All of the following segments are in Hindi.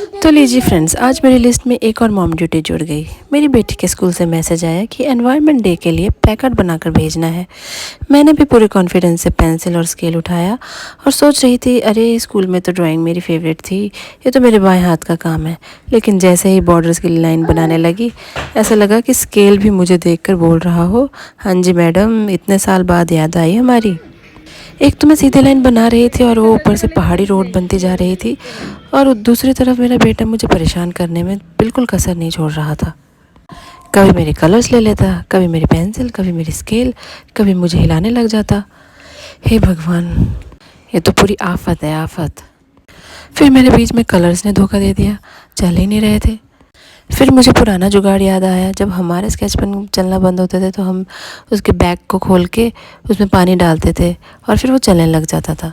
तो लीजिए फ्रेंड्स, आज मेरी लिस्ट में एक और मॉम ड्यूटी जुड़ गई। मेरी बेटी के स्कूल से मैसेज आया कि एनवायरनमेंट डे के लिए प्लेकार्ड बनाकर भेजना है। मैंने भी पूरे कॉन्फिडेंस से पेंसिल और स्केल उठाया और सोच रही थी, अरे स्कूल में तो ड्राइंग मेरी फेवरेट थी, ये तो मेरे बाएं हाथ का काम है। लेकिन जैसे ही बॉर्डर्स की लाइन बनाने लगी, ऐसा लगा कि स्केल भी मुझे देख बोल रहा हो, हाँ जी मैडम, इतने साल बाद याद आई हमारी। एक तो मैं सीधी लाइन बना रही थी और वो ऊपर से पहाड़ी रोड बनती जा रही थी, और दूसरी तरफ मेरा बेटा मुझे परेशान करने में बिल्कुल कसर नहीं छोड़ रहा था। कभी मेरे कलर्स ले लेता, कभी मेरी पेंसिल, कभी मेरी स्केल, कभी मुझे हिलाने लग जाता। हे भगवान, ये तो पूरी आफत है, आफत। फिर मेरे बीच में कलर्स ने धोखा दे दिया, चल ही नहीं रहे थे। फिर मुझे पुराना जुगाड़ याद आया, जब हमारे स्केच पेन चलना बंद होते थे तो हम उसके बैग को खोल के उसमें पानी डालते थे और फिर वो चलने लग जाता था।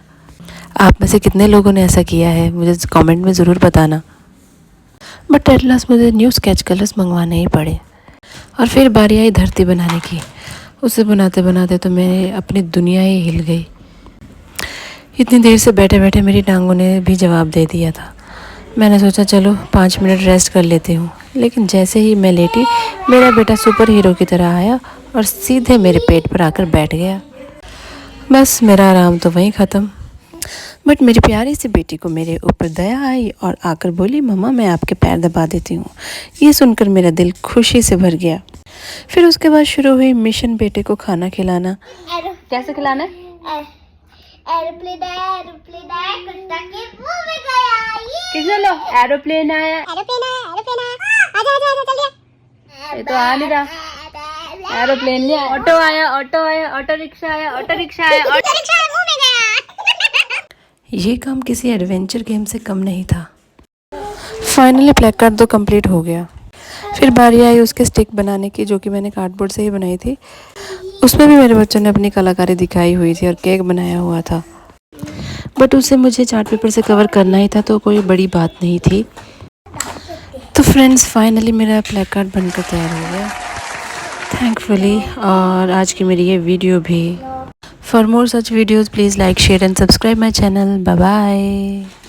आप में से कितने लोगों ने ऐसा किया है मुझे कमेंट में ज़रूर बताना। बट एट लास्ट मुझे न्यू स्केच कलर्स मंगवाने ही पड़े और फिर बारी आई धरती बनाने की। उसे बनाते बनाते तो मेरी अपनी दुनिया ही हिल गई। इतनी देर से बैठे बैठे मेरी टांगों ने भी जवाब दे दिया था। मैंने सोचा चलो 5 मिनट रेस्ट कर लेती हूँ, लेकिन जैसे ही मैं लेटी, मेरा बेटा सुपर हीरो की तरह आया और सीधे मेरे पेट पर आकर बैठ गया। बस मेरा आराम तो वहीं ख़त्म। बट मेरी प्यारी सी बेटी को मेरे ऊपर दया आई और आकर बोली, मम्मा मैं आपके पैर दबा देती हूँ। ये सुनकर मेरा दिल खुशी से भर गया। फिर उसके बाद शुरू हुई मिशन बेटे को खाना खिलाना। कैसे खिलाना है? एरोप्लेन आया, एरोप्लेन आया, कुत्ता के मुंह में गया। किसने लो एरोप्लेन आया, एरोप्लेन आया, एरोप्लेन आया, आजा आजा आजा चल। ये तो आ नहीं रहा। एरोप्लेन नहीं आया, ऑटो आया, ऑटो आया, ऑटो रिक्शा आया, ऑटो रिक्शा आया, ऑटो रिक्शा मुंह में गया। ये काम किसी एडवेंचर गेम से कम नहीं था। फाइनली प्लेकार्ड तो कंप्लीट हो गया। फिर बारी आई उसके स्टिक बनाने की, जो कि मैंने कार्डबोर्ड से ही बनाई थी। उसमें भी मेरे बच्चों ने अपनी कलाकारी दिखाई हुई थी और केक बनाया हुआ था, बट उसे मुझे चार्ट पेपर से कवर करना ही था, तो कोई बड़ी बात नहीं थी। तो फ्रेंड्स, फाइनली मेरा प्लेकार्ड बनकर तैयार हो गया, थैंकफुली। और आज की मेरी ये वीडियो भी। For more such videos please like, share and subscribe my channel. Bye bye.